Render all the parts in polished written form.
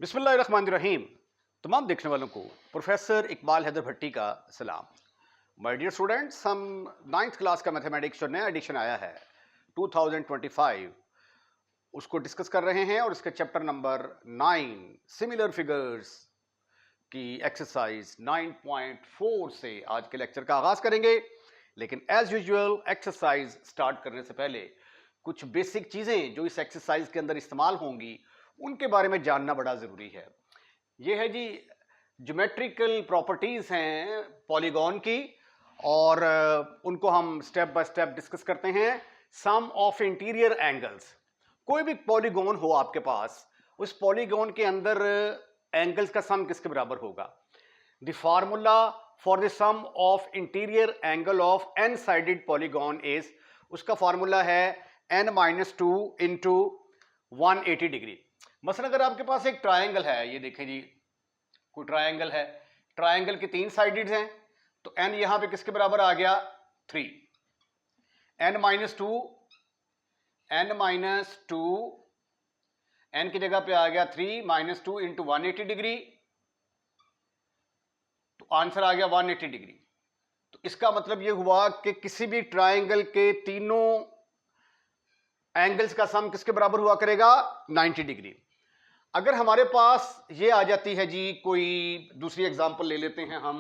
बिस्मिल्लाहिर्रहमानिर्रहीम। तमाम देखने वालों को प्रोफेसर इकबाल हैदर भट्टी का सलाम। माय डियर स्टूडेंट्स, हम 9th क्लास का मैथमेटिक्स जो नया एडिशन आया है 2025 उसको डिस्कस कर रहे हैं और इसके चैप्टर नंबर 9 सिमिलर फिगर्स की एक्सरसाइज 9.4 से आज के लेक्चर का आगाज करेंगे। लेकिन एज यूजुअल एक्सरसाइज स्टार्ट करने से पहले कुछ बेसिक चीजें जो इस एक्सरसाइज के अंदर इस्तेमाल होंगी उनके बारे में जानना बड़ा जरूरी है। ये है जी ज्योमेट्रिकल प्रॉपर्टीज हैं पॉलीगॉन की और उनको हम स्टेप बाय स्टेप डिस्कस करते हैं। सम ऑफ इंटीरियर एंगल्स, कोई भी पॉलीगॉन हो आपके पास, उस पॉलीगॉन के अंदर एंगल्स का सम किसके बराबर होगा। The formula for the sum of interior angle of N sided polygon is, उसका फार्मूला है n-2 इंटू 180 डिग्री। मसलन अगर आपके पास एक ट्रायंगल है, ये देखें जी, कोई ट्रायंगल है, ट्रायंगल की 3 साइडेड हैं, तो n यहां पे किसके बराबर आ गया 3, n-2 n की जगह पे आ गया 3 -2 इंटू 180 डिग्री, तो आंसर आ गया 180 डिग्री। तो इसका मतलब यह हुआ कि किसी भी ट्रायंगल के तीनों एंगल्स का सम किसके बराबर हुआ करेगा 90 डिग्री। अगर हमारे पास ये आ जाती है जी, कोई दूसरी एग्जांपल ले लेते हैं हम,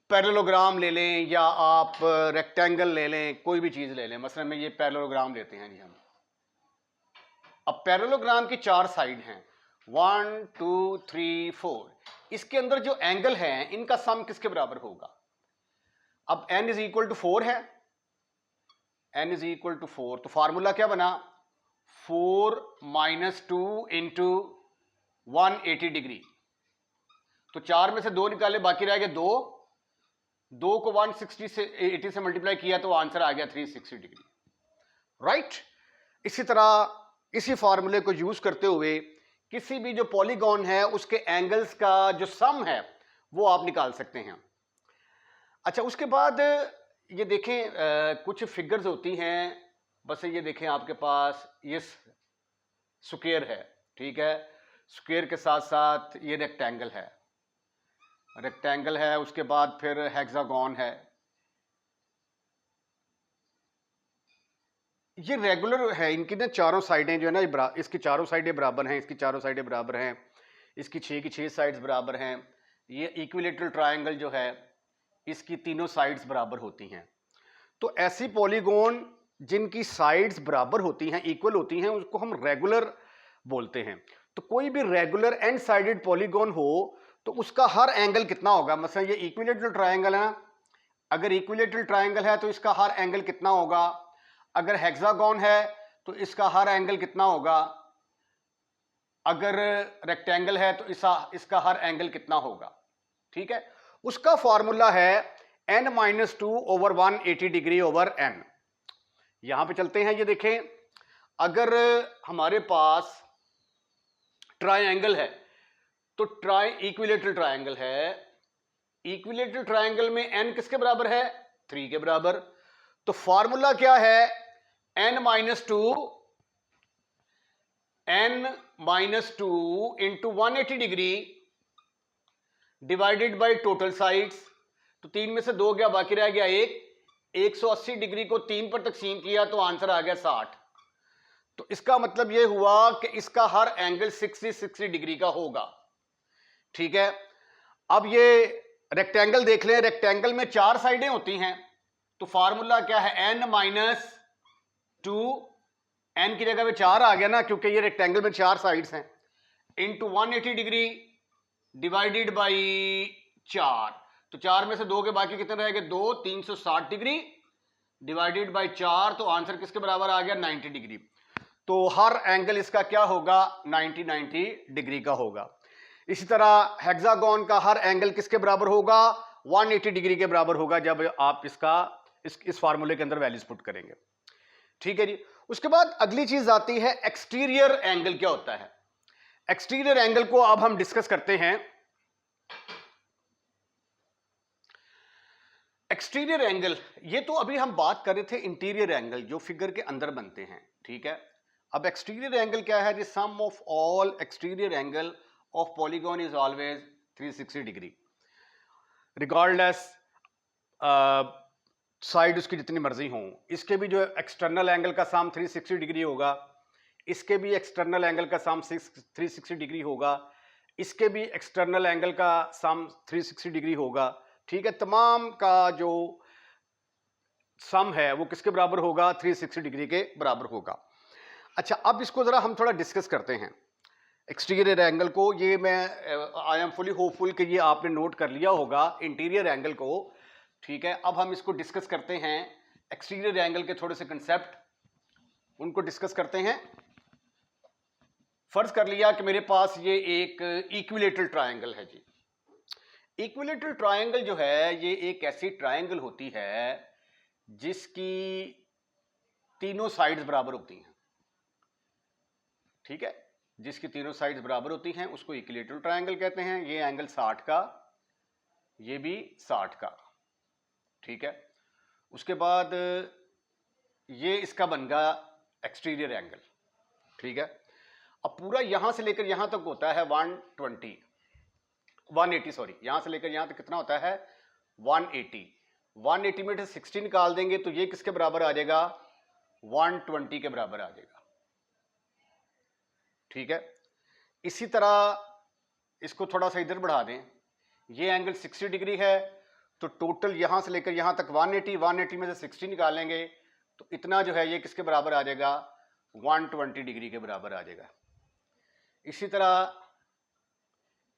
पैरेललोग्राम ले लें या आप रेक्टेंगल ले लें, कोई भी चीज ले लें। मसलन में ये पैरेललोग्राम लेते हैं जी हम। अब पैरेललोग्राम की 4 साइड हैं, 1 2 3 4। इसके अंदर जो एंगल है इनका सम किसके बराबर होगा। अब n इज इक्वल टू 4 है, n इज इक्वल टू 4, तो फार्मूला क्या बना 4 - 2 इंटू 180 डिग्री। तो 4 में से 2 निकाले, बाकी रह गए 2 को 160 से 80 से मल्टीप्लाई किया तो आंसर आ गया 360 डिग्री। राइट। इसी तरह इसी फार्मूले को यूज करते हुए किसी भी जो पॉलीगॉन है उसके एंगल्स का जो सम है वो आप निकाल सकते हैं। अच्छा, उसके बाद ये देखें कुछ फिगर्स होती हैं, बस ये देखें आपके पास ये स्क्वायर है, ठीक है, स्क्वायर के साथ साथ ये रेक्टेंगल है, उसके बाद फिर हेक्सागोन है। ये रेगुलर है, इनकी ना चारों साइडें जो है ना, इसकी चारों साइडें बराबर हैं, इसकी चारों साइडें बराबर हैं, इसकी 6 की 6 साइड्स बराबर हैं। ये इक्विलेटरल ट्रायंगल जो है इसकी तीनों साइड्स बराबर होती हैं। तो ऐसी पॉलीगॉन जिनकी साइड्स बराबर होती हैं, इक्वल होती हैं, उसको हम रेगुलर बोलते हैं। तो कोई भी रेगुलर एंड साइडेड पॉलीगॉन हो तो उसका हर एंगल कितना होगा। मतलब ये इक्विलेटरल ट्रायंगल है ना, अगर इक्विलेटरल ट्रायंगल है तो इसका हर एंगल कितना होगा। अगर हेक्सागोन है तो इसका हर एंगल कितना होगा। अगर रेक्टेंगल है तो इसका हर एंगल कितना होगा। ठीक है, उसका फॉर्मूला है n-2 over 180 degree over n। यहां पे चलते हैं, ये देखें, अगर हमारे पास ट्रायंगल है तो इक्विलेटरल ट्रायंगल है, इक्विलेटरल ट्रायंगल में n किसके बराबर है 3 के बराबर। तो फॉर्मूला क्या है n-2 into 180 degree divided by total sides. तो 3 में से 2 गया, बाकी रह गया 1। 180 डिग्री को 3 पर तकसीम किया तो आंसर आ गया 60। तो इसका मतलब यह हुआ कि इसका हर एंगल 60 डिग्री का होगा। ठीक है, अब ये रेक्टेंगल देख लें, रेक्टेंगल में 4 साइडें होती हैं, तो फार्मूला क्या है n-2, n की जगह पे 4 आ गया ना, क्योंकि ये रेक्टेंगल में 4 साइड्स हैं, इंटू 180 डिग्री डिवाइडेड बाई 4। तो 4 में से 2 के बाकी कितने रह गए 2, 360 डिग्री डिवाइडेड बाई 4, तो आंसर किसके बराबर आ गया 90 डिग्री। तो हर एंगल इसका क्या होगा 90 डिग्री का होगा। इसी तरह हेक्सागोन का हर एंगल किसके बराबर होगा 180 डिग्री के बराबर होगा जब आप इस फार्मूले के अंदर वैल्यूज पुट करेंगे। ठीक है जी। उसके बाद अगली चीज आती है एक्सटीरियर एंगल। क्या होता है एक्सटीरियर एंगल को अब हम डिस्कस करते हैं। एक्सटीरियर एंगल, ये तो अभी हम बात कर रहे थे इंटीरियर एंगल जो फिगर के अंदर बनते हैं। ठीक है, अब एक्सटीरियर एंगल क्या है? Sum of all exterior angle of polygon is always 360 degree, regardless side उसकी जितनी मर्जी हो। इसके भी जो एक्सटर्नल एंगल का सम 360 डिग्री होगा, इसके भी एक्सटर्नल एंगल का सम 360 डिग्री होगा, इसके भी एक्सटर्नल एंगल का सम 360 डिग्री होगा। ठीक है, तमाम का जो सम है वो किसके बराबर होगा? 360 डिग्री के बराबर होगा। अच्छा, अब इसको जरा हम थोड़ा डिस्कस करते हैं एक्सटीरियर एंगल को। ये मैं आई एम फुली होपफुल कि ये आपने नोट कर लिया होगा इंटीरियर एंगल को। ठीक है, अब हम इसको डिस्कस करते हैं, एक्सटीरियर एंगल के थोड़े से कंसेप्ट उनको डिस्कस करते हैं। फर्ज कर लिया कि मेरे पास ये एक इक्विलेटरल ट्रायंगल है जी। इक्विलेटरल ट्रायंगल जो है ये एक ऐसी ट्रायंगल होती है जिसकी तीनों साइड्स बराबर होती हैं। ठीक है, जिसकी तीनों साइड्स बराबर होती हैं उसको इक्विलेटरल ट्रायंगल कहते हैं। ये एंगल 60 का, ये भी 60 का। ठीक है, उसके बाद ये इसका बन गया एक्सटीरियर एंगल। ठीक है, अब पूरा यहां से लेकर यहां तक होता है 180 सॉरी, यहां से लेकर यहां तक कितना होता है? 180 में से 60 निकाल देंगे तो ये किसके बराबर आ जाएगा? 120 के बराबर आ जाएगा। ठीक है, इसी तरह इसको थोड़ा सा इधर बढ़ा दें, ये एंगल 60 डिग्री है तो टोटल यहां से लेकर यहां तक 180 में से 60 निकालेंगे तो इतना जो है ये किसके बराबर आ जाएगा? 120 डिग्री के बराबर आ जाएगा। इसी तरह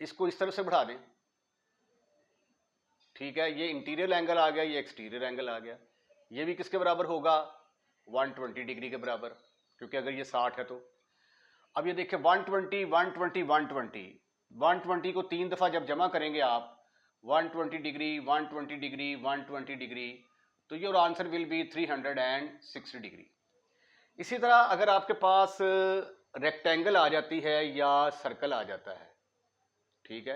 इसको इस तरफ से बढ़ा दें। ठीक है, ये इंटीरियर एंगल आ गया, ये एक्सटीरियर एंगल आ गया। ये भी किसके बराबर होगा? 120 डिग्री के बराबर, क्योंकि अगर ये 60 है तो। अब ये देखिए 120 120 120 120 को 3 दफा जब जमा करेंगे आप, 120 डिग्री 120 डिग्री 120 डिग्री, तो your answer will be 360 degree. इसी तरह अगर आपके पास रेक्टेंगल आ जाती है या सर्कल आ जाता है, ठीक है,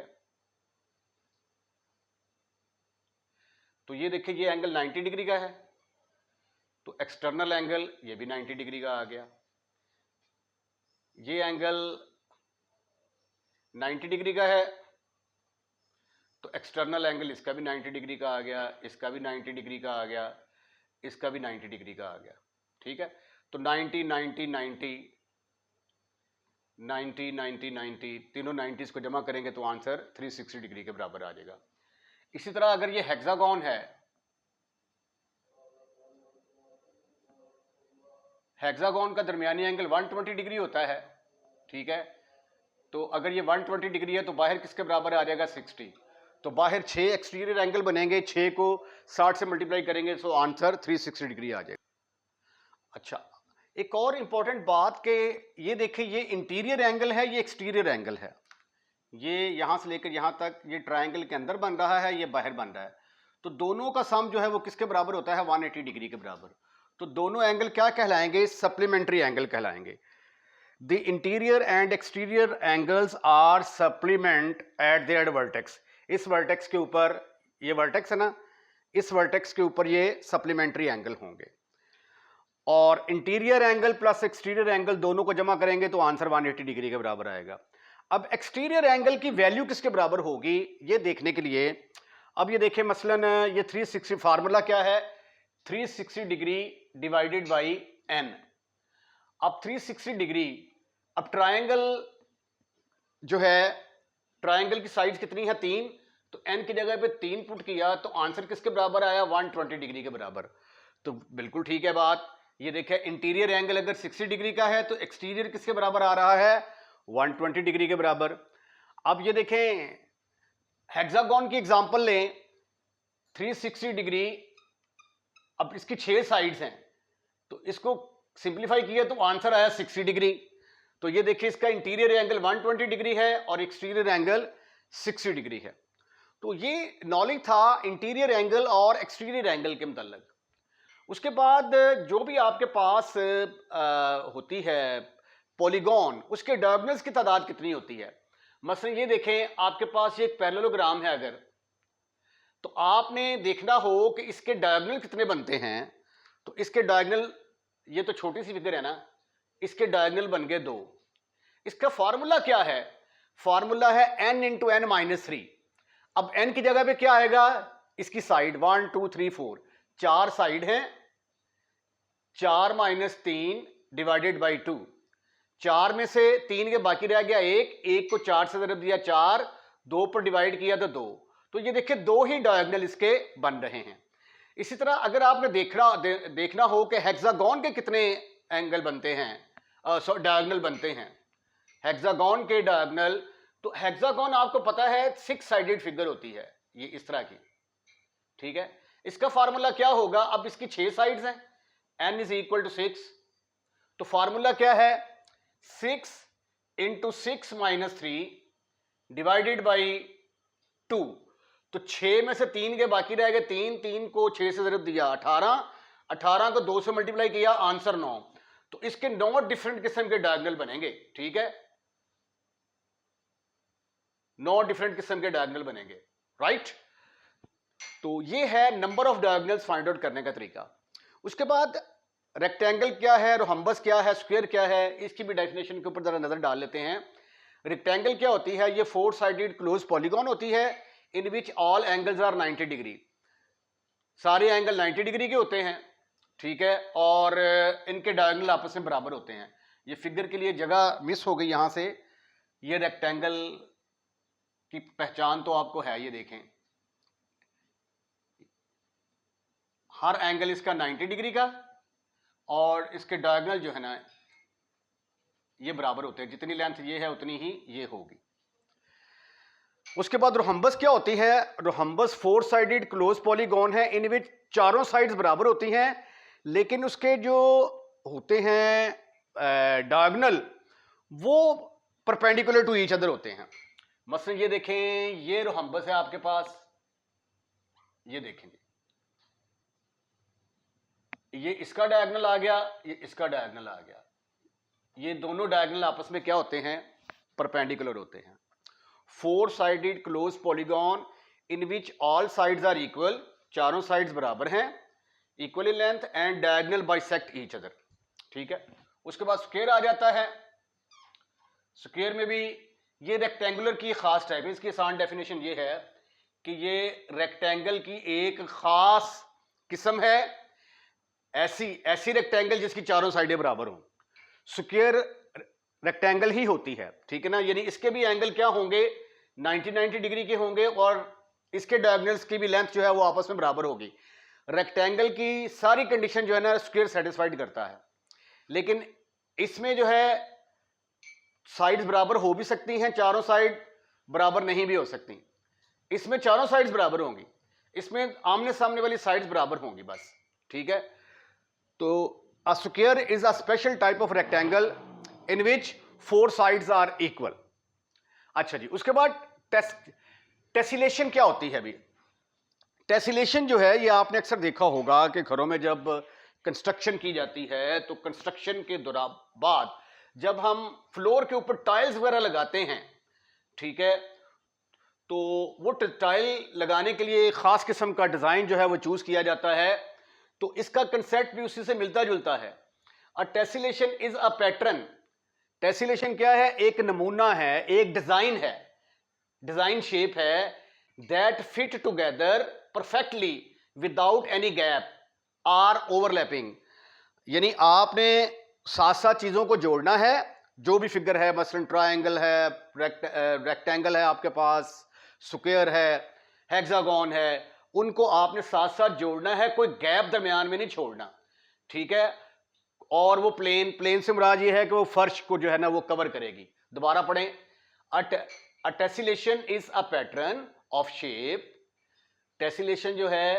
तो ये देखिए ये एंगल 90 डिग्री का है तो एक्सटर्नल एंगल ये भी 90 डिग्री का आ गया। ये एंगल 90 डिग्री का है तो एक्सटर्नल एंगल इसका भी 90 डिग्री का आ गया, इसका भी 90 डिग्री का आ गया, इसका भी 90 डिग्री का आ गया। ठीक है, तो 90 90 90 90 90 90 तीनों 90s को जमा करेंगे तो आंसर 360 डिग्री के बराबर आ जाएगा। इसी तरह अगर ये हेक्सागोन है, हेक्सागोन का दरमियानी एंगल 120 डिग्री होता है। ठीक है, तो अगर ये 120 डिग्री है तो बाहर किसके बराबर आ जाएगा? 60। तो बाहर 6 एक्सटीरियर एंगल बनेंगे, 6 को 60 से मल्टीप्लाई करेंगे तो आंसर 360 डिग्री आ जाएगा। अच्छा, एक और इंपॉर्टेंट बात कि ये देखिए ये इंटीरियर एंगल है, ये एक्सटीरियर एंगल है। ये यहां से लेकर यहां तक ये ट्रायंगल के अंदर बन रहा है, ये बाहर बन रहा है, तो दोनों का सम जो है वो किसके बराबर होता है? 180 डिग्री के बराबर। तो दोनों एंगल क्या कहलाएंगे? सप्लीमेंट्री एंगल कहलाएंगे। The interior and exterior angles are supplement at their vertex. इस वर्टेक्स के ऊपर, ये वर्टेक्स है ना, इस वर्टेक्स के ऊपर ये सप्लीमेंट्री एंगल होंगे और interior angle plus exterior angle दोनों को जमा करेंगे तो आंसर 180 डिग्री के बराबर आएगा। अब एक्सटीरियर एंगल की वैल्यू किसके बराबर होगी ये देखने के लिए, अब ये देखें मसलन ये 360 फार्मूला क्या है? 360 डिग्री डिवाइडेड बाई n। अब 360 डिग्री, अब ट्रायंगल जो है, ट्रायंगल की साइड्स कितनी है? 3, तो n की जगह पे 3 पुट किया तो आंसर किसके बराबर आया? 120 डिग्री के बराबर। तो बिल्कुल ठीक है बात। ये देखिए इंटीरियर एंगल अगर 60 डिग्री का है तो एक्सटीरियर किसके बराबर आ रहा है? 120 डिग्री के बराबर। अब ये देखें हेक्सागोन की एग्जांपल लें, 360 डिग्री, अब इसकी 6 साइड्स हैं तो इसको सिंपलीफाई किया तो आंसर आया 60 डिग्री। तो ये देखिए इसका इंटीरियर एंगल 120 डिग्री है और एक्सटीरियर एंगल 60 डिग्री है। तो ये नॉलेज था इंटीरियर एंगल और एक्सटीरियर एंगल के मुताल्लिक। उसके बाद जो भी आपके पास होती है पॉलीगॉन, उसके डायगोनल्स की तादाद कितनी होती है? मसलन ये देखें आपके पास ये एक पैरेललोग्राम है अगर, तो आपने देखना हो कि इसके डायगोनल कितने बनते हैं। तो इसके डायगोनल, ये तो छोटी सी फिगर है ना, इसके डायगोनल बन गए 2। इसका फॉर्मूला क्या है? फॉर्मूला है n इंटू एन माइनस 3। अब n की जगह पे क्या आएगा? इसकी साइड 1 2 3 4 4 साइड है, 4 माइनस 3 डिवाइडेड बाई 2। 4 में से 3 के बाकी रह गया 1, 1 को 4 से ज़रब दिया 4, 2 पर डिवाइड किया तो 2। तो ये देखिए 2 ही डायगोनल इसके बन रहे हैं। इसी तरह अगर आपने देखना हो कि हेक्सागोन के कितने एंगल बनते हैं, डायगोनल बनते हैं, हेक्सागोन के डायगोनल, तो हेक्सागोन आपको पता है 6 साइडेड फिगर होती है, ये इस तरह की, ठीक है। इसका फार्मूला क्या होगा? अब इसकी 6 साइड्स हैं, n इज इक्वल टू 6, तो फार्मूला क्या है? 6 इंटू 6 माइनस 3 डिवाइडेड बाई 2। तो 6 में से 3 के बाकी रह गए 3, 3 को 6 से ज़रब दिया 18, 18 को 2 से मल्टीप्लाई किया, आंसर 9। तो इसके 9 डिफरेंट किस्म के डायगोनल बनेंगे, ठीक है, 9 डिफरेंट किस्म के डायगोनल बनेंगे, राइट। तो ये है number of diagonals find out करने का तरीका। उसके बाद रेक्टेंगल क्या है, रोहम्बस क्या है, स्क्वायर क्या है, इसकी भी डेफिनेशन के ऊपर जरा नजर डाल लेते हैं। रेक्टेंगल क्या होती है? ये 4 साइडेड क्लोज पॉलीगॉन होती है in which all angles are 90 degree. सारे एंगल 90 डिग्री के होते हैं, ठीक है, और इनके डायगोनल आपस में बराबर होते हैं। ये फिगर के लिए जगह मिस हो गई यहां से। ये रेक्टेंगल की पहचान तो आपको है, ये देखें, हर एंगल इसका 90 डिग्री का और इसके डायगोनल जो है ना ये बराबर होते हैं, जितनी लेंथ ये है उतनी ही ये होगी। उसके बाद रोहम्बस क्या होती है? रोहम्बस 4 साइडेड क्लोज पॉलीगॉन है इन विच चारों साइड्स बराबर होती हैं, लेकिन उसके जो होते हैं डायगोनल वो परपेंडिकुलर टू ईच अदर होते हैं। मसलन ये देखें, ये रोहम्बस है आपके पास, ये देखें, ये इसका डायगोनल आ गया, ये इसका डायगोनल आ गया। ये दोनों डायगोनल आपस में क्या होते हैं? परपेंडिकुलर होते हैं। 4 sided close polygon in which all sides are equal, चारों साइड्स बराबर हैं, equal in length and diagonal bisect each other, ठीक है। उसके बाद स्क्वायर आ जाता है। स्क्वायर में भी ये रेक्टेंगुलर की खास टाइप है। इसकी आसान डेफिनेशन ये है कि ये रेक्टेंगल की एक खास किस्म है, ऐसी रेक्टेंगल जिसकी चारों साइडें बराबर हों। स्क्वायर रेक्टेंगल ही होती है, ठीक है ना, यानी इसके भी एंगल क्या होंगे? 90 डिग्री के होंगे और इसके डायगोनल्स की भी लेंथ जो है वो आपस में बराबर होगी। रेक्टेंगल की सारी कंडीशन जो है ना स्क्वायर सेटिस्फाइड करता है, लेकिन इसमें जो है साइड्स बराबर हो भी सकती हैं, चारों साइड बराबर नहीं भी हो सकती। इसमें चारों साइड्स बराबर होंगी, इसमें आमने सामने वाली साइड्स बराबर होंगी बस, ठीक है। तो a square is a special type of rectangle in which 4 sides are equal। अच्छा जी, उसके बाद टेसिलेशन क्या होती है? अभी टेसिलेशन जो है ये आपने अक्सर देखा होगा कि घरों में जब कंस्ट्रक्शन की जाती है तो कंस्ट्रक्शन के दौरान बाद जब हम फ्लोर के ऊपर टाइल्स वगैरह लगाते हैं, ठीक है, तो वो टाइल लगाने के लिए खास किस्म का डिजाइन जो है वो चूज किया जाता है। तो इसका कंसेप्ट भी उसी से मिलता जुलता है। A tessellation is a pattern. Tessellation क्या है? एक नमूना है, एक डिजाइन है, डिजाइन शेप है, that fit together perfectly without any gap or overlapping. यानी आपने साथ साथ चीजों को जोड़ना है, जो भी फिगर है, मसलन ट्रायंगल है, रेक्टेंगल है आपके पास, स्क्वायर है, हेक्सागोन है, उनको आपने साथ साथ जोड़ना है, कोई गैप दरमियान में नहीं छोड़ना, ठीक है। और वो प्लेन से मुराद ये है कि वो फर्श को जो है ना वो कवर करेगी। दोबारा पढ़ें, a tessellation is a pattern of shape. Tessellation जो है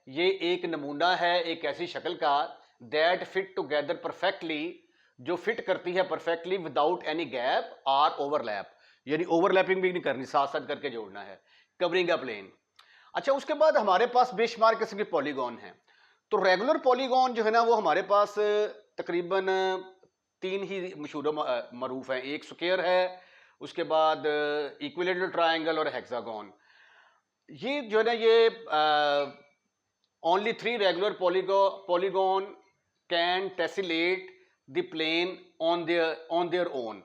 ये एक नमूना है एक ऐसी शक्ल का, दैट फिट टुगेदर परफेक्टली, जो फिट करती है perfectly without any gap or overlap, यानी ओवरलैपिंग भी नहीं करनी, साथ साथ करके जोड़ना है, कवरिंग अ प्लेन। अच्छा, उसके बाद हमारे पास बेशुमार किस्म के पॉलीगॉन हैं। तो रेगुलर पॉलीगॉन जो है ना वो हमारे पास तकरीबन 3 ही मशहूर मरूफ हैं। एक स्क्वायर है, उसके बाद इक्विलेटरल ट्रायंगल और हेक्सागोन। ये जो है ना ये only 3 regular polygon can tessellate the plane on their own.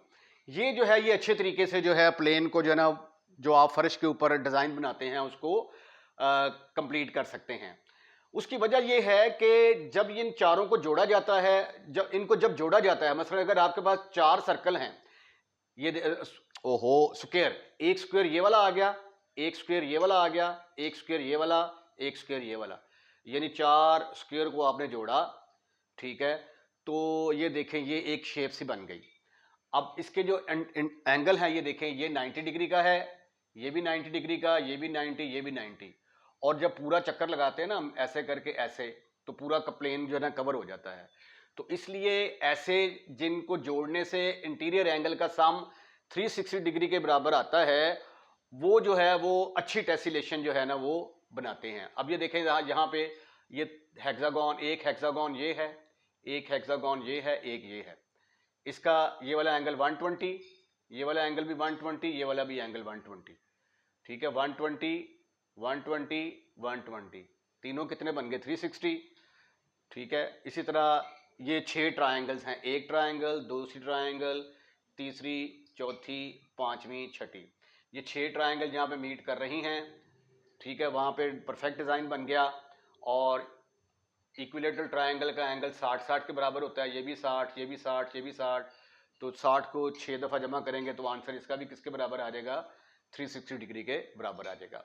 ये जो है ये अच्छे तरीके से जो है प्लेन को जो है ना, जो आप फर्श के ऊपर डिज़ाइन बनाते हैं उसको कंप्लीट कर सकते हैं। उसकी वजह ये है कि जब इन चारों को जोड़ा जाता है, जब जोड़ा जाता है, मसलन अगर आपके पास 4 सर्कल हैं, ओहो स्क्वायर, एक स्क्वायर ये वाला आ गया, एक स्क्वायर ये वाला आ गया, एक स्क्वायर ये वाला, एक स्क्वायर ये वाला, यानी 4 स्क्वायर को आपने जोड़ा, ठीक है। तो ये देखें ये एक शेप सी बन गई। अब इसके जो एंगल है ये देखें, ये 90 डिग्री का है, ये भी 90 डिग्री का, ये भी 90, ये भी 90। और जब पूरा चक्कर लगाते हैं ना हम ऐसे करके ऐसे, तो पूरा का प्लेन जो है ना कवर हो जाता है। तो इसलिए ऐसे जिनको जोड़ने से इंटीरियर एंगल का सम 360 डिग्री के बराबर आता है, वो जो है वो अच्छी टेसिलेशन जो है ना वो बनाते हैं। अब ये देखें यहाँ पे ये हेक्सागोन, एक हेक्सागोन ये है, एक हेक्सागोन ये है, एक ये है। इसका ये वाला एंगल 120, ये वाला एंगल भी 120, ये वाला भी एंगल 120, ठीक है। 120, 120, 120, तीनों कितने बन गए? 360, ठीक है। इसी तरह ये 6 ट्रायंगल्स हैं, एक ट्रायंगल, दूसरी ट्रायंगल, तीसरी, चौथी, पांचवी, छठी, ये 6 ट्रायंगल जहाँ पे मीट कर रही हैं, ठीक है। वहाँ पे परफेक्ट डिज़ाइन बन गया। और इक्विलेटरल ट्रायंगल का एंगल 60-60 के बराबर होता है, ये भी 60, ये भी 60, ये भी 60, तो 60 को 6 दफ़ा जमा करेंगे तो आंसर इसका भी किसके बराबर आ जाएगा? 360 डिग्री के बराबर आ जाएगा।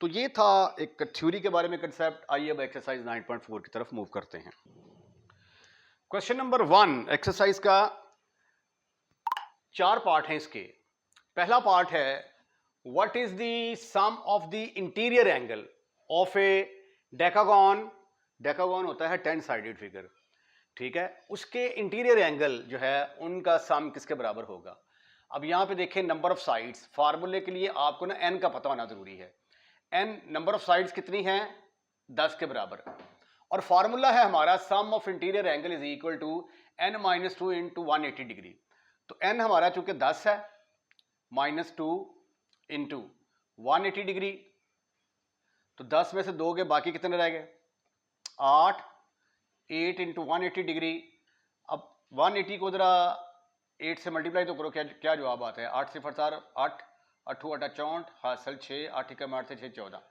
तो ये था एक थ्योरी के बारे में कंसेप्ट। आइए अब एक्सरसाइज 9.4 की तरफ मूव करते हैं। क्वेश्चन नंबर 1 एक्सरसाइज का 4 पार्ट हैं इसके। पहला पार्ट है what is the sum of the interior angle of a decagon. Decagon होता है 10 साइडेड फिगर, ठीक है। उसके इंटीरियर एंगल जो है उनका सम किसके बराबर होगा। अब यहाँ पे देखें नंबर ऑफ साइड्स, फार्मूले के लिए आपको ना एन का पता होना जरूरी है। एन नंबर ऑफ साइड्स कितनी है? 10 के बराबर। और फार्मूला है हमारा sum of interior angle is equal to n-2 into 180 degree. तो n हमारा चूंकि 10 है, -2 इंटू 180 डिग्री, तो 10 में से 2 के बाकी कितने रह गए? 8 इंटू 180 डिग्री। अब 180 को जरा 8 से मल्टीप्लाई तो करो, क्या क्या जवाब आता है? 8 सिफर 4 8, 8 8 64, हासिल 6, 8 का 8 से 6 14,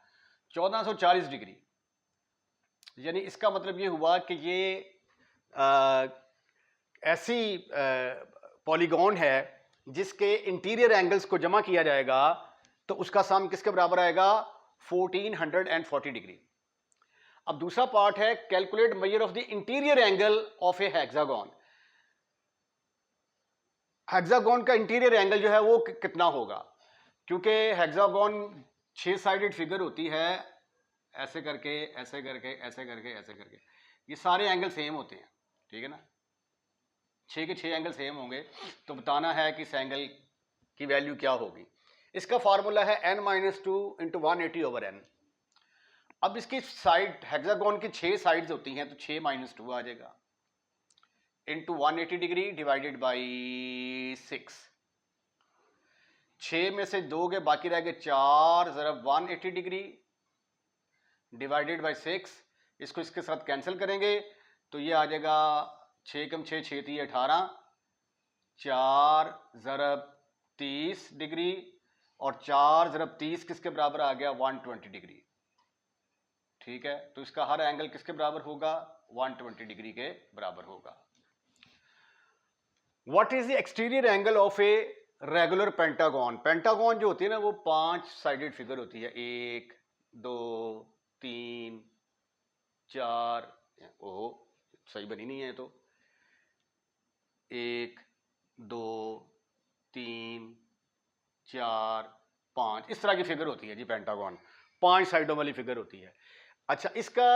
1440 डिग्री। यानी इसका मतलब ये हुआ कि ये ऐसी पॉलीगॉन है जिसके इंटीरियर एंगल्स को जमा किया जाएगा तो उसका सम किसके बराबर आएगा? 1440 डिग्री। अब दूसरा पार्ट है calculate measure of the interior angle of A hexagon. Hexagon का इंटीरियर एंगल जो है वो कितना होगा, क्योंकि हेक्सागोन 6 साइडेड फिगर होती है, ऐसे करके ऐसे करके ऐसे करके ऐसे करके, ये सारे एंगल सेम होते हैं, ठीक है ना। 6 के 6 एंगल सेम होंगे, तो बताना है कि इस एंगल की वैल्यू क्या होगी। इसका फार्मूला है n-2 इंटू 180/n। अब इसकी साइड, हेक्सागोन की 6 साइड्स होती हैं, तो 6 - 2 आ जाएगा इंटू 180 डिग्री डिवाइडेड बाई 6। 6 में से 2 के बाकी रह गए 4 ज़रब 180 डिग्री डिवाइडेड बाई 6। इसको इसके साथ कैंसिल करेंगे तो ये आ जाएगा 6 कम 6 6 3 18, 4 ज़रब 30 डिग्री, और 4 ज़रब 30 किसके बराबर आ गया? 120 डिग्री, ठीक है। तो इसका हर एंगल किसके बराबर होगा? 120 डिग्री के बराबर होगा। What is the exterior angle of a regular pentagon. Pentagon जो होती है ना वो 5 साइडेड फिगर होती है, 1 2 3 4, ओहो सही बनी नहीं है, तो 1 2 3 4 5 इस तरह की फिगर होती है जी। पेंटागन 5 साइडों वाली फिगर होती है। अच्छा, इसका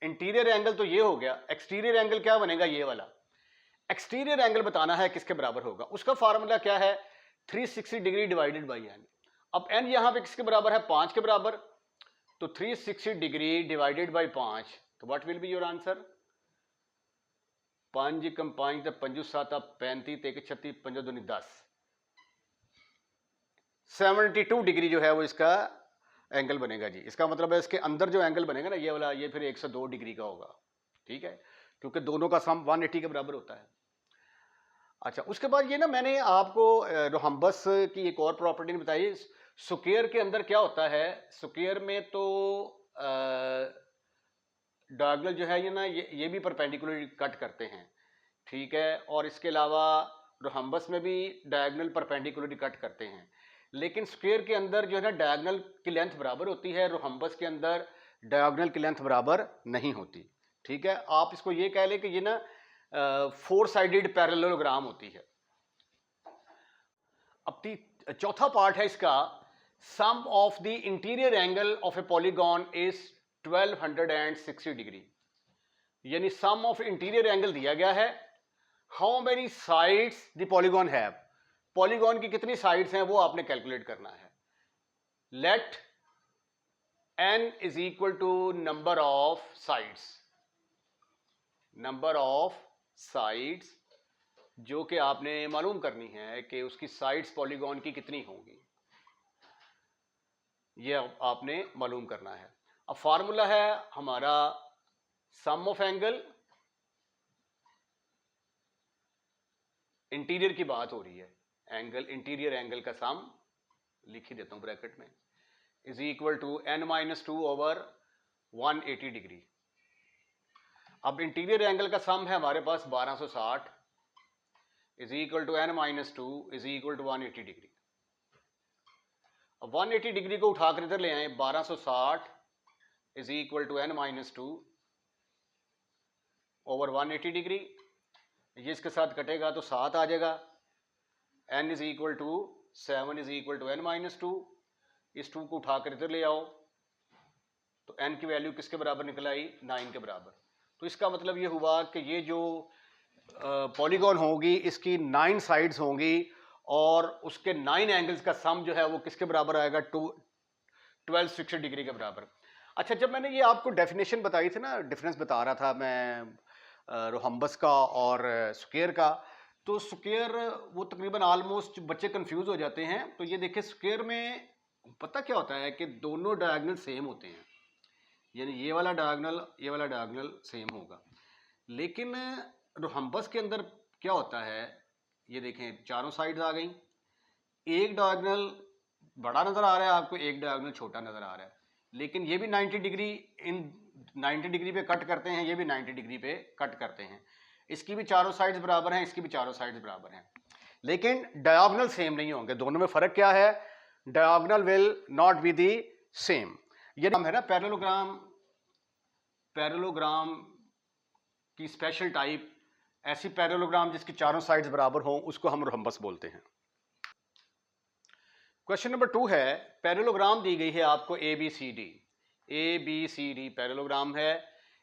इंटीरियर एंगल तो ये हो गया, एक्सटीरियर एंगल क्या बनेगा? ये वाला एक्सटीरियर एंगल बताना है किसके बराबर होगा। उसका फार्मूला क्या है? 360 डिग्री डिवाइडेड बाई n। अब n यहां पे किसके बराबर है? 5 के बराबर, तो 360 डिग्री डिवाइडेड बाई 5, तो what will be your answer? 5 कम 5 तो 5 7 35 1 36 5 2 10, 72 डिग्री जो है वो इसका एंगल बनेगा जी। इसका मतलब है इसके अंदर जो एंगल बनेगा ना ये वाला, ये फिर 102 डिग्री का होगा, ठीक है, क्योंकि दोनों का सम 180 के बराबर होता है। अच्छा, उसके बाद ये ना मैंने आपको रोहम्बस की एक और प्रॉपर्टी नहीं बताई। स्क्वायर के अंदर क्या होता है, स्क्वायर में तो डायगोनल जो है ये ना ये भी परपेंडिकुलर कट करते हैं, ठीक है। और इसके अलावा रोहम्बस में भी डायगोनल परपेंडिकुलर कट करते हैं, लेकिन स्क्वायर के अंदर जो है ना डायगोनल की लेंथ बराबर होती है, रोहम्बस के अंदर डायगोनल की लेंथ बराबर नहीं होती, ठीक है। आप इसको ये कह लें कि ये ना 4 साइडेड पैरेललोग्राम होती है। अब चौथा पार्ट है इसका, sum of the interior angle of a polygon is 1260 degree, यानी सम ऑफ इंटीरियर एंगल दिया गया है, how many sides the polygon have, polygon की कितनी साइड्स हैं वो आपने कैलकुलेट करना है। Let n is equal to number of sides, number of sides जो कि आपने मालूम करनी है कि उसकी साइड्स पॉलीगॉन की कितनी होंगी, ये आपने मालूम करना है। अब फार्मूला है हमारा सम ऑफ एंगल, इंटीरियर की बात हो रही है, एंगल इंटीरियर एंगल का सम लिख ही देता हूं ब्रैकेट में, is equal to n-2 over 180 degree. अब इंटीरियर एंगल का सम है हमारे पास 1260 is equal to n-2 is equal to 180 degree. अब 180 डिग्री को उठाकर इधर ले आए, 1260 is equal to n-2 over 180 degree, ये इसके साथ कटेगा तो 7 आ जाएगा, n is equal to 7 is equal to n-2, इस 2 को उठाकर इधर ले आओ तो n की वैल्यू किसके बराबर निकल आई, 9 के बराबर। तो इसका मतलब ये हुआ कि ये जो पॉलीगॉन होगी इसकी 9 साइड्स होंगी और उसके 9 एंगल्स का सम जो है वो किसके बराबर आएगा, 1260 डिग्री के बराबर। अच्छा, जब मैंने ये आपको डेफिनेशन बताई थी ना, डिफरेंस बता रहा था मैं रोहम्बस का और स्क्वायर का, तो स्क्वायर वो तकरीबन ऑलमोस्ट बच्चे कंफ्यूज हो जाते हैं। तो ये देखिए स्क्वायर में पता क्या होता है कि दोनों डायगोनल सेम होते हैं, यानी ये वाला डायगोनल सेम होगा, लेकिन रोहम्बस के अंदर क्या होता है, ये देखें चारों साइड्स आ गई, एक डायगोनल बड़ा नजर आ रहा है आपको, एक डायगोनल छोटा नजर आ रहा है, लेकिन ये भी 90 डिग्री इन 90 डिग्री पे कट करते हैं, ये भी 90 डिग्री पे कट करते हैं, इसकी भी चारों साइड्स बराबर हैं, इसकी भी चारों साइड्स बराबर हैं, लेकिन डायगोनल सेम नहीं होंगे। दोनों में फर्क क्या है, diagonal will not be the same. ये नाम है ना पैरेललोग्राम, पैरेललोग्राम की स्पेशल टाइप, ऐसी पैरेललोग्राम जिसकी चारों साइड्स बराबर हों उसको हम रोहम्बस बोलते हैं। क्वेश्चन नंबर 2 है, पैरेललोग्राम दी गई है आपको A B C D parallelogram है,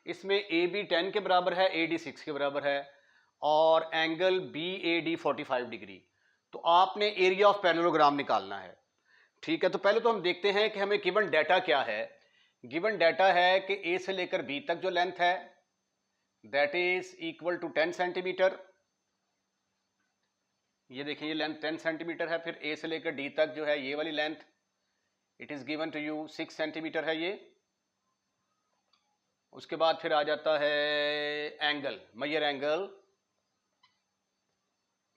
इसमें ए बी 10 के बराबर है, ए डी 6 के बराबर है और angle B A D 45 degree. तो आपने एरिया ऑफ पैरेललोग्राम निकालना है, ठीक है। तो पहले तो हम देखते हैं कि हमें गिवन डाटा क्या है। गिवन डाटा है कि ए से लेकर बी तक जो लेंथ है that is equal to 10 centimetre, ये देखिए ये लेंथ 10 सेंटीमीटर है। फिर ए से लेकर डी तक जो है ये वाली length it is given to you 6 centimetre है ये। उसके बाद फिर आ जाता है angle, major angle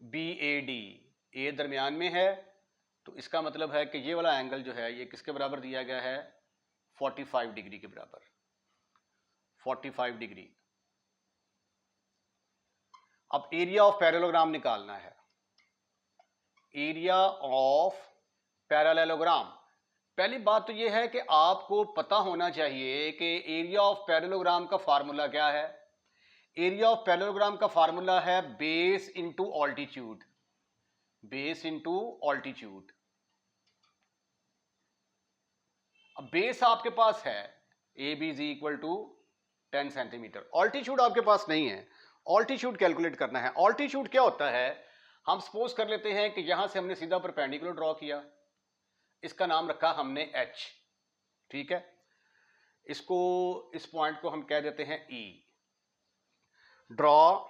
B A D, A दरमियान में है, तो इसका मतलब है कि ये वाला एंगल जो है ये किसके बराबर दिया गया है, 45 डिग्री के बराबर, 45 डिग्री। अब एरिया ऑफ पैरेललोग्राम निकालना है, एरिया ऑफ पैरेललोग्राम। पहली बात तो यह है कि आपको पता होना चाहिए कि एरिया ऑफ पैरेललोग्राम का फार्मूला क्या है। एरिया ऑफ पैरेललोग्राम का फार्मूला है base into altitude, base into altitude. अब बेस आपके पास है A B is equal to 10 centimetre, altitude आपके पास नहीं है, ऑल्टीट्यूड कैलकुलेट करना है। ऑल्टीट्यूड क्या होता है, हम सपोज कर लेते हैं कि यहां से हमने सीधा परपेंडिकुलर ड्रॉ किया, इसका नाम रखा हमने एच, ठीक है। इसको इस पॉइंट को हम कह देते हैं ई। ड्रॉ,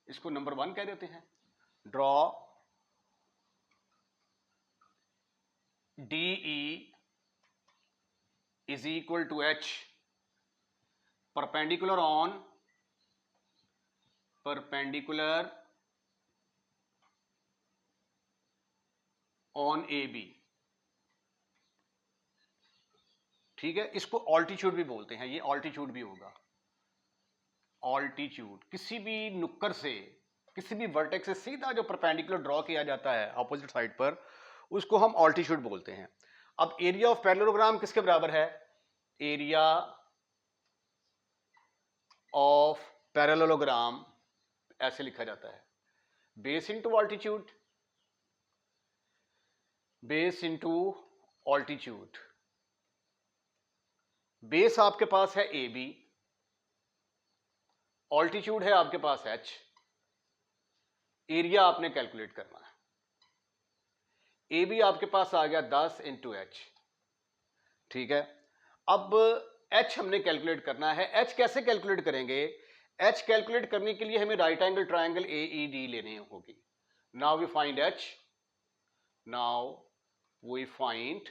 इसको नंबर 1 कह देते हैं, draw D E is equal to H perpendicular on perpendicular on A B, ठीक है। इसको ऑल्टीट्यूड भी बोलते हैं, ये ऑल्टीट्यूड भी होगा। ऑल्टीट्यूड किसी भी नुक्कर से, किसी भी वर्टेक्स से सीधा जो परपेंडिकुलर ड्रॉ किया जाता है ऑपोजिट साइड पर, उसको हम ऑल्टीट्यूड बोलते हैं। अब एरिया ऑफ पैरेललोग्राम किसके बराबर है? एरिया ऑफ पैरेललोग्राम ऐसे लिखा जाता है, base into altitude, base into altitude. Base आपके पास है ए बी, ऑल्टीट्यूड है आपके पास h, एरिया आपने कैलकुलेट करना है। ए बी आपके पास आ गया 10 इंटू एच, ठीक है। अब h हमने कैलकुलेट करना है। h कैसे कैलकुलेट करेंगे? h कैलकुलेट करने के लिए हमें राइट एंगल ट्राइंगल AED लेनी होगी। Now we find h, now we find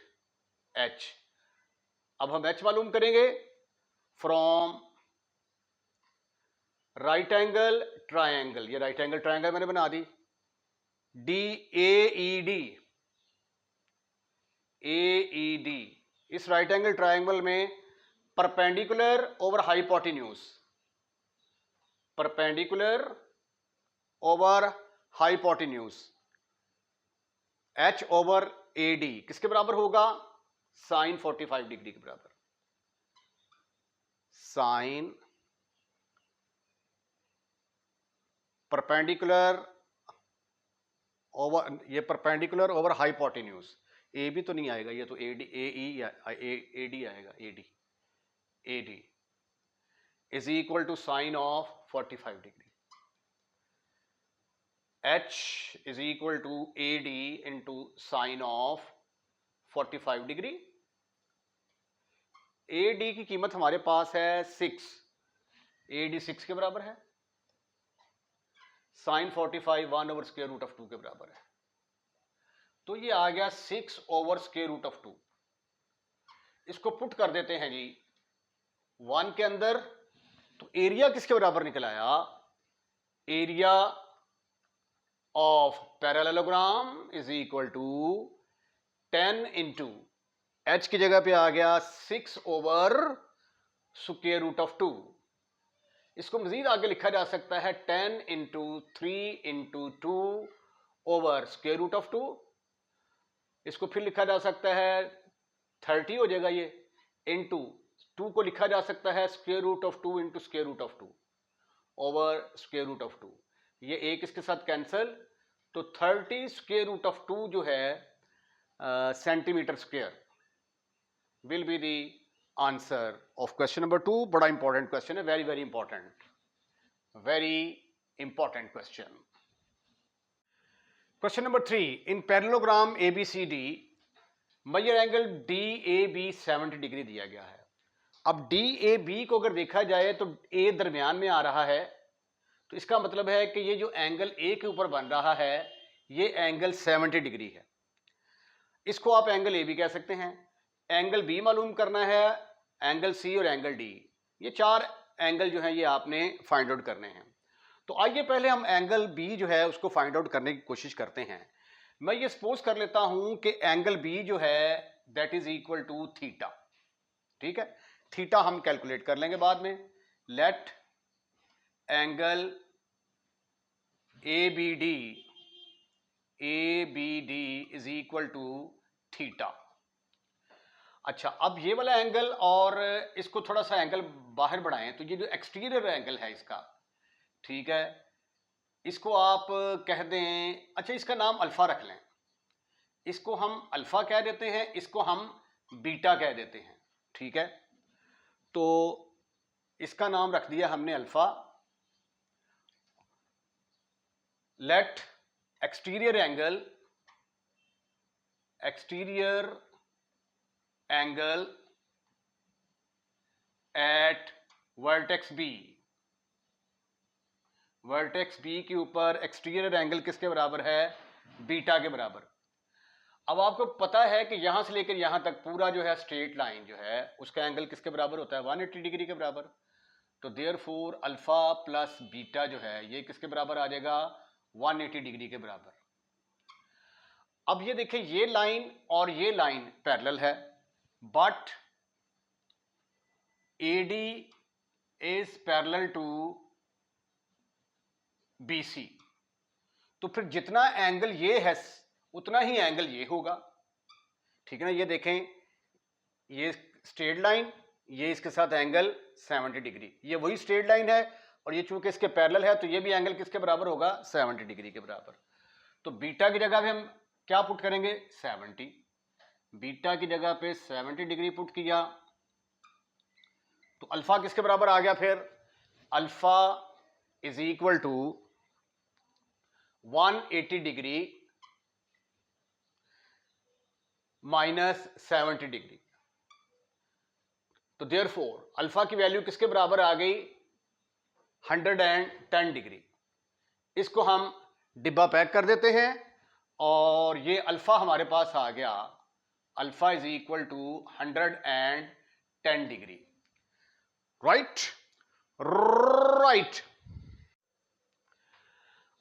h। अब हम h मालूम करेंगे फ्रॉम राइट एंगल ट्राइंगल, ये राइट एंगल ट्राइंगल मैंने बना दी, DAED, AED। इस राइट एंगल ट्राइंगल में perpendicular over hypotenuse, perpendicular over hypotenuse, H over AD किसके बराबर होगा? साइन 45 डिग्री के बराबर। साइन परपेंडिकुलर ओवर, ये perpendicular over hypotenuse, A B तो नहीं आएगा, ये तो AD AD आएगा, AD is equal to sine of 45 degree. H is equal to AD into sine of 45 degree. AD की कीमत हमारे पास है 6, AD 6 के बराबर है, sine 45 1 over square root of 2 के बराबर है। तो ये आ गया 6 ओवर स्क्वायर रूट ऑफ 2। इसको पुट कर देते हैं जी 1 के अंदर, तो एरिया किसके बराबर निकल आया? Area of parallelogram is equal to 10 into H की जगह पे आ गया 6 ओवर स्क्वायर रूट ऑफ 2। इसको मजीद आगे लिखा जा सकता है 10 into 3 into 2 over square root of 2। इसको फिर लिखा जा सकता है 30 हो जाएगा ये, इंटू 2 को लिखा जा सकता है square root of 2 into square root of 2 over square root of 2। ये एक इसके साथ कैंसल, तो 30 स्क्वायर रूट ऑफ 2 जो है centimetre square will be the answer of question number 2। बड़ा इंपॉर्टेंट क्वेश्चन है, very very important, very important question. Question number 3, in parallelogram ABCD measure angle DAB 70 degree दिया गया है। अब DAB को अगर देखा जाए तो A दरमियान में आ रहा है, तो इसका मतलब है कि ये जो एंगल A के ऊपर बन रहा है ये एंगल 70 डिग्री है। इसको आप एंगल AB कह सकते हैं। एंगल B मालूम करना है, एंगल C और एंगल D, ये 4 एंगल जो हैं ये आपने फाइंड आउट करने हैं। तो आइए पहले हम एंगल B जो है उसको फाइंड आउट करने की कोशिश करते हैं। मैं ये सपोज कर लेता हूं कि एंगल B जो है that is equal to theta, ठीक है। थीटा हम कैलकुलेट कर लेंगे बाद में। Let angle ABD is equal to theta. अच्छा, अब ये वाला एंगल और इसको थोड़ा सा एंगल बाहर बढ़ाएं, तो ये जो एक्सटीरियर एंगल है इसका, ठीक है, इसको आप कह दें, अच्छा इसका नाम अल्फा रख लें। इसको हम अल्फा कह देते हैं, इसको हम बीटा कह देते हैं, ठीक है। तो इसका नाम रख दिया हमने alpha. Let exterior angle at vertex B, vertex B के ऊपर एक्सटीरियर एंगल किसके बराबर है? बीटा के बराबर। अब आपको पता है कि यहां से लेकर यहां तक पूरा जो है स्ट्रेट लाइन जो है उसका एंगल किसके बराबर होता है? 180 डिग्री के बराबर। तो देयरफॉर अल्फा प्लस बीटा जो है ये किसके बराबर आ जाएगा, 180 डिग्री के बराबर। अब ये देखें, ये लाइन और ये लाइन पैरेलल है, but AD is parallel to BC। तो फिर जितना एंगल ये है उतना ही एंगल ये होगा, ठीक है ना। ये देखें, ये स्ट्रेट लाइन, ये इसके साथ एंगल 70 डिग्री, ये वही स्ट्रेट लाइन है और ये चूंकि इसके पैरेलल है तो ये भी एंगल किसके बराबर होगा, 70 डिग्री के बराबर। तो बीटा की जगह पे हम क्या पुट करेंगे, 70। बीटा की जगह पे 70 डिग्री पुट किया तो अल्फा किसके बराबर आ गया, फिर alpha is equal to 180 degree minus 70 degree. तो देयरफॉर अल्फा की वैल्यू किसके बराबर आ गई, 110 डिग्री। इसको हम डिब्बा पैक कर देते हैं और ये अल्फा हमारे पास आ गया, alpha is equal to 110 degree. Right right.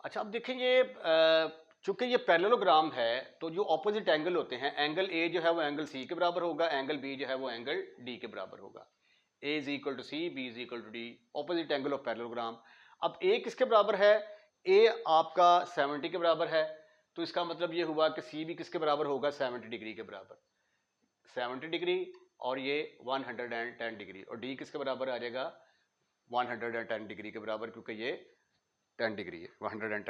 अच्छा, अब देखें, ये चूंकि ये पैरेललोग्राम है तो जो ऑपोजिट एंगल होते हैं, एंगल ए जो है वो एंगल सी के बराबर होगा, एंगल बी जो है वो एंगल डी के बराबर होगा। A is equal to C, B is equal to D, opposite angle of parallelogram. अब ए किसके बराबर है, ए आपका 70 के बराबर है, तो इसका मतलब ये हुआ कि सी भी किसके बराबर होगा, 70 डिग्री के बराबर। 70 डिग्री और ये 110 डिग्री, और डी किसके बराबर आ जाएगा, 110 डिग्री के बराबर, क्योंकि ये 10 डिग्री है, 110